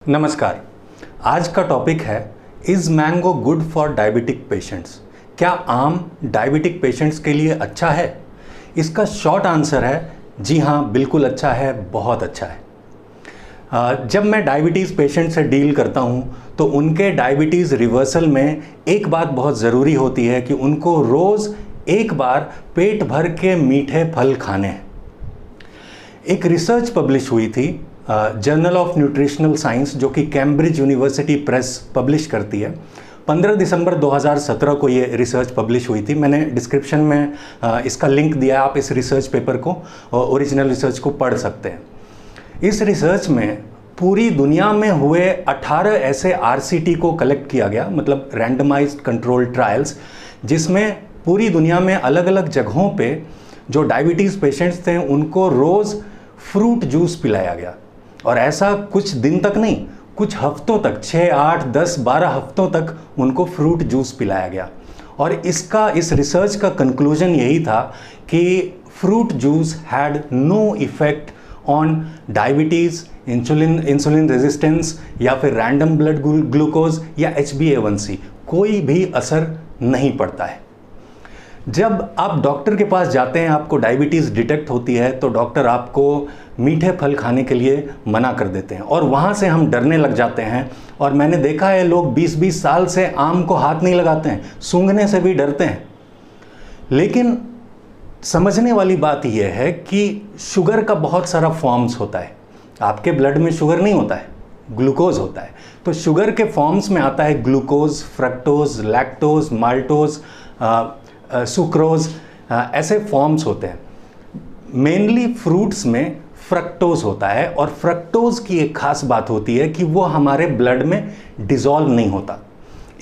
नमस्कार। आज का टॉपिक है is mango good for diabetic patients. क्या आम डायबिटिक पेशेंट्स के लिए अच्छा है? इसका शॉर्ट आंसर है जी हाँ, बिल्कुल अच्छा है, बहुत अच्छा है। जब मैं डायबिटीज़ पेशेंट से डील करता हूँ तो उनके डायबिटीज़ रिवर्सल में एक बात बहुत ज़रूरी होती है कि उनको रोज़ एक बार पेट भर के मीठे फल खाने हैं। एक रिसर्च पब्लिश हुई थी जर्नल ऑफ न्यूट्रिशनल साइंस, जो कि कैम्ब्रिज यूनिवर्सिटी प्रेस पब्लिश करती है। 15 दिसंबर 2017 को ये रिसर्च पब्लिश हुई थी। मैंने डिस्क्रिप्शन में इसका लिंक दिया है, आप इस रिसर्च पेपर को, ओरिजिनल रिसर्च को पढ़ सकते हैं। इस रिसर्च में पूरी दुनिया में हुए 18 ऐसे RCT को कलेक्ट किया गया, मतलब रैंडमाइज्ड कंट्रोल ट्रायल्स, जिसमें पूरी दुनिया में अलग अलग जगहों पे जो डायबिटीज़ पेशेंट्स थे उनको रोज़ फ्रूट जूस पिलाया गया। और ऐसा कुछ दिन तक नहीं, कुछ हफ्तों तक, 6, 8, 10, 12 हफ्तों तक उनको फ्रूट जूस पिलाया गया। और इस रिसर्च का कंक्लूजन यही था कि fruit juice had no effect on diabetes, insulin resistance या फिर रैंडम ब्लड ग्लूकोज या HbA1c, कोई भी असर नहीं पड़ता है। जब आप डॉक्टर के पास जाते हैं, आपको डायबिटीज़ डिटेक्ट होती है, तो डॉक्टर आपको मीठे फल खाने के लिए मना कर देते हैं और वहाँ से हम डरने लग जाते हैं। और मैंने देखा है लोग 20-20 साल से आम को हाथ नहीं लगाते हैं, सूंघने से भी डरते हैं। लेकिन समझने वाली बात यह है कि शुगर का बहुत सारा फॉर्म्स होता है। आपके ब्लड में शुगर नहीं होता है, ग्लूकोज होता है। तो शुगर के फॉर्म्स में आता है glucose, fructose, lactose, maltose, sucrose, ऐसे फॉर्म्स होते हैं। मेनली फ्रूट्स में फ्रक्टोज होता है और फ्रक्टोज की एक खास बात होती है कि वो हमारे ब्लड में डिज़ोल्व नहीं होता।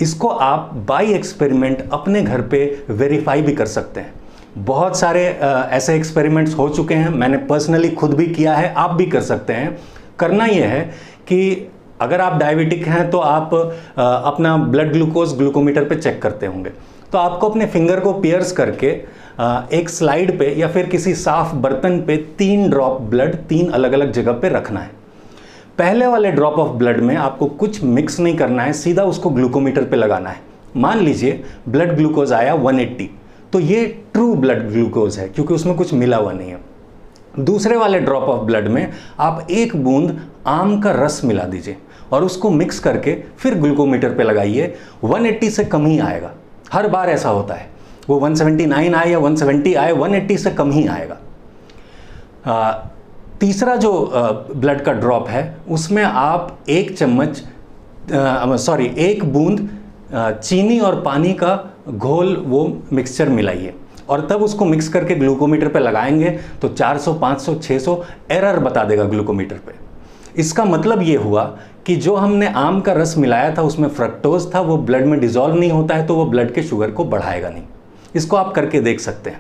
इसको आप बाय एक्सपेरिमेंट अपने घर पे वेरीफाई भी कर सकते हैं। बहुत सारे ऐसे एक्सपेरिमेंट्स हो चुके हैं, मैंने पर्सनली खुद भी किया है, आप भी कर सकते हैं। करना यह है कि अगर आप डायबिटिक हैं तो आप अपना ब्लड ग्लूकोज ग्लूकोमीटर पे चेक करते होंगे, तो आपको अपने फिंगर को पियर्स करके एक स्लाइड पे या फिर किसी साफ बर्तन पे 3 ड्रॉप ब्लड 3 अलग अलग जगह पे रखना है। पहले वाले ड्रॉप ऑफ ब्लड में आपको कुछ मिक्स नहीं करना है, सीधा उसको ग्लूकोमीटर पे लगाना है। मान लीजिए ब्लड ग्लूकोज आया 180, तो ये ट्रू ब्लड ग्लूकोज है क्योंकि उसमें कुछ मिला हुआ नहीं है। दूसरे वाले ड्रॉप ऑफ ब्लड में आप 1 बूंद आम का रस मिला दीजिए और उसको मिक्स करके फिर ग्लूकोमीटर पे लगाइए। 180 से कम ही आएगा। हर बार ऐसा होता है, वो 179 आए या 170 आए, 180 से कम ही आएगा। तीसरा जो ब्लड का ड्रॉप है उसमें आप 1 बूंद चीनी और पानी का घोल, वो मिक्सचर मिलाइए और तब उसको मिक्स करके ग्लूकोमीटर पे लगाएंगे तो 400, 500, 600 एरर बता देगा ग्लूकोमीटर पे। इसका मतलब ये हुआ कि जो हमने आम का रस मिलाया था उसमें फ्रक्टोज था, वो ब्लड में डिज़ोल्व नहीं होता है, तो वो ब्लड के शुगर को बढ़ाएगा नहीं। इसको आप करके देख सकते हैं।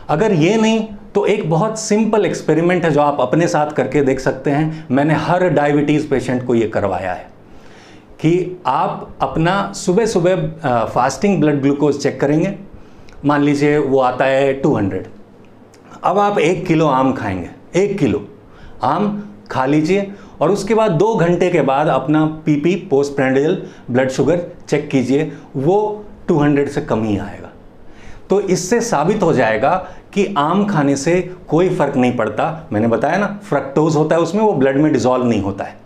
अगर ये नहीं तो एक बहुत सिंपल एक्सपेरिमेंट है जो आप अपने साथ करके देख सकते हैं। मैंने हर डायबिटीज़ पेशेंट को ये करवाया है कि आप अपना सुबह सुबह फास्टिंग ब्लड ग्लूकोज चेक करेंगे। मान लीजिए वो आता है 200। अब आप 1 किलो आम खाएंगे, 1 किलो आम खा लीजिए और उसके बाद 2 घंटे के बाद अपना PP, पोस्टप्रेंडियल ब्लड शुगर चेक कीजिए, वो 200 से कम ही आएगा। तो इससे साबित हो जाएगा कि आम खाने से कोई फर्क नहीं पड़ता। मैंने बताया ना, फ्रक्टोज होता है उसमें, वो ब्लड में डिज़ोल्व नहीं होता है।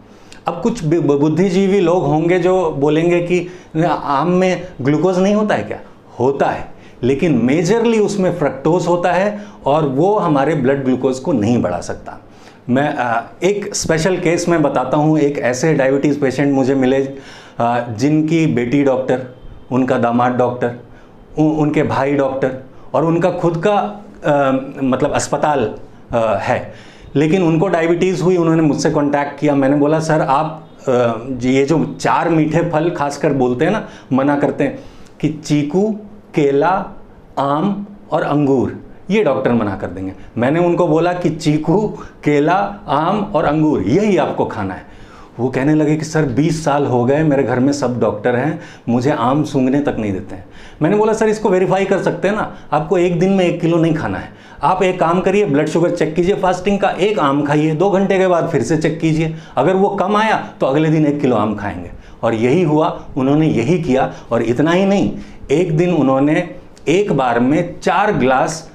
अब कुछ बुद्धिजीवी लोग होंगे जो बोलेंगे कि आम में ग्लूकोज नहीं होता है। क्या होता है, लेकिन मेजरली उसमें फ्रक्टोज होता है और वो हमारे ब्लड ग्लूकोज को नहीं बढ़ा सकता। मैं एक स्पेशल केस में बताता हूँ। एक ऐसे डायबिटीज़ पेशेंट मुझे मिले जिनकी बेटी डॉक्टर, उनका दामाद डॉक्टर, उनके भाई डॉक्टर और उनका खुद का मतलब अस्पताल है, लेकिन उनको डायबिटीज़ हुई। उन्होंने मुझसे कांटेक्ट किया। मैंने बोला सर आप ये जो 4 मीठे फल खासकर बोलते हैं ना, मना करते हैं कि चीकू, केला, आम और अंगूर, ये डॉक्टर मना कर देंगे। मैंने उनको बोला कि चीकू, केला, आम और अंगूर यही आपको खाना है। वो कहने लगे कि सर 20 साल हो गए, मेरे घर में सब डॉक्टर हैं, मुझे आम सूंघने तक नहीं देते हैं। मैंने बोला सर इसको वेरीफाई कर सकते हैं ना, आपको एक दिन में 1 किलो नहीं खाना है। आप एक काम करिए, ब्लड शुगर चेक कीजिए फास्टिंग का, एक आम खाइए, 2 घंटे के बाद फिर से चेक कीजिए, अगर वो कम आया तो अगले दिन 1 किलो आम खाएंगे। और यही हुआ, उन्होंने यही किया। और इतना ही नहीं, एक दिन उन्होंने एक बार में 4 ग्लास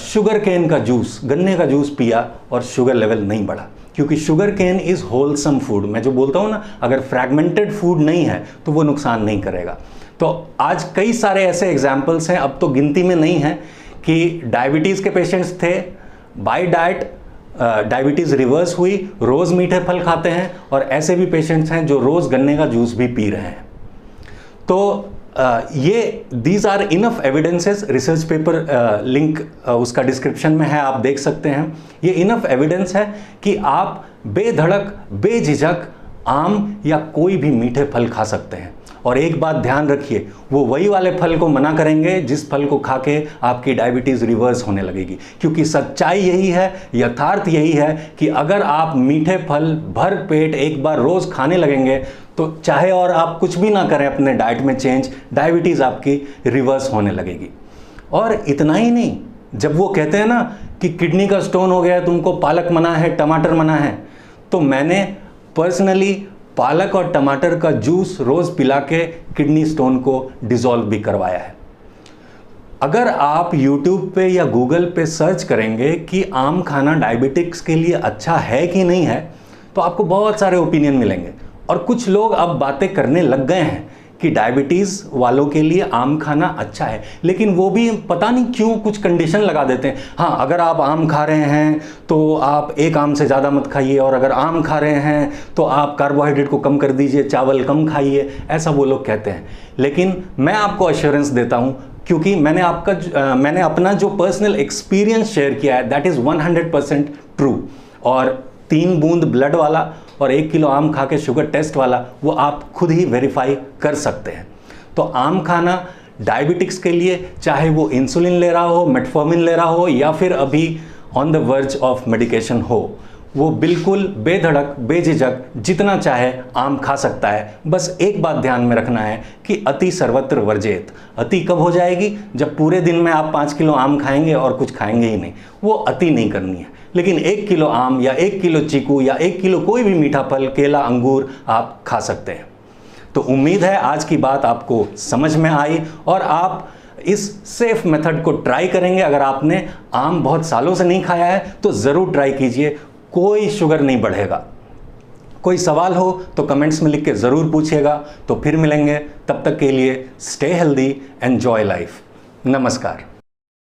शुगर केन का जूस, गन्ने का जूस पिया और शुगर लेवल नहीं बढ़ा, क्योंकि sugar cane is wholesome food. मैं जो बोलता हूँ ना, अगर फ्रैगमेंटेड फूड नहीं है तो वो नुकसान नहीं करेगा। तो आज कई सारे ऐसे एग्जाम्पल्स हैं, अब तो गिनती में नहीं है, कि डायबिटीज़ के पेशेंट्स थे, बाय डाइट डायबिटीज़ रिवर्स हुई, रोज़ मीठे फल खाते हैं, और ऐसे भी पेशेंट्स हैं जो रोज़ गन्ने का जूस भी पी रहे हैं। तो ये these are enough evidences. Research paper link उसका डिस्क्रिप्शन में है, आप देख सकते हैं। ये इनफ एविडेंस है कि आप बेधड़क बेझिझक आम या कोई भी मीठे फल खा सकते हैं। और एक बात ध्यान रखिए, वो वही वाले फल को मना करेंगे जिस फल को खा के आपकी डायबिटीज़ रिवर्स होने लगेगी, क्योंकि सच्चाई यही है, यथार्थ यही है कि अगर आप मीठे फल भर पेट एक बार रोज़ खाने लगेंगे तो चाहे और आप कुछ भी ना करें अपने डाइट में चेंज, डायबिटीज़ आपकी रिवर्स होने लगेगी। और इतना ही नहीं, जब वो कहते हैं ना कि किडनी का स्टोन हो गया, तुमको पालक मना है, टमाटर मना है, तो मैंने पर्सनली पालक और टमाटर का जूस रोज़ पिला के किडनी स्टोन को डिसॉल्व भी करवाया है। अगर आप YouTube पे या Google पे सर्च करेंगे कि आम खाना डायबिटिक्स के लिए अच्छा है कि नहीं है, तो आपको बहुत सारे ओपिनियन मिलेंगे। और कुछ लोग अब बातें करने लग गए हैं कि डायबिटीज़ वालों के लिए आम खाना अच्छा है, लेकिन वो भी पता नहीं क्यों कुछ कंडीशन लगा देते हैं। हाँ, अगर आप आम खा रहे हैं तो आप एक आम से ज़्यादा मत खाइए, और अगर आम खा रहे हैं तो आप कार्बोहाइड्रेट को कम कर दीजिए, चावल कम खाइए, ऐसा वो लोग कहते हैं। लेकिन मैं आपको एश्योरेंस देता हूँ, क्योंकि मैंने अपना जो पर्सनल एक्सपीरियंस शेयर किया है, दैट इज़ 100% ट्रू। और 3 बूंद ब्लड वाला और 1 किलो आम खा के शुगर टेस्ट वाला, वो आप खुद ही वेरीफाई कर सकते हैं। तो आम खाना डायबिटिक्स के लिए, चाहे वो इंसुलिन ले रहा हो, मेटफॉर्मिन ले रहा हो, या फिर अभी on the verge of medication हो, वो बिल्कुल बेधड़क बेझिझक जितना चाहे आम खा सकता है। बस एक बात ध्यान में रखना है कि अति सर्वत्र वर्जेत। अति कब हो जाएगी? जब पूरे दिन में आप 5 किलो आम खाएंगे और कुछ खाएंगे ही नहीं। वो अति नहीं करनी है। लेकिन 1 किलो आम या 1 किलो चीकू या 1 किलो कोई भी मीठा फल, केला, अंगूर आप खा सकते हैं। तो उम्मीद है आज की बात आपको समझ में आई और आप इस सेफ मेथड को ट्राई करेंगे। अगर आपने आम बहुत सालों से नहीं खाया है तो ज़रूर ट्राई कीजिए, कोई शुगर नहीं बढ़ेगा। कोई सवाल हो तो कमेंट्स में लिख के ज़रूर पूछिएगा। तो फिर मिलेंगे, तब तक के लिए स्टे हेल्दी, एंजॉय लाइफ। नमस्कार।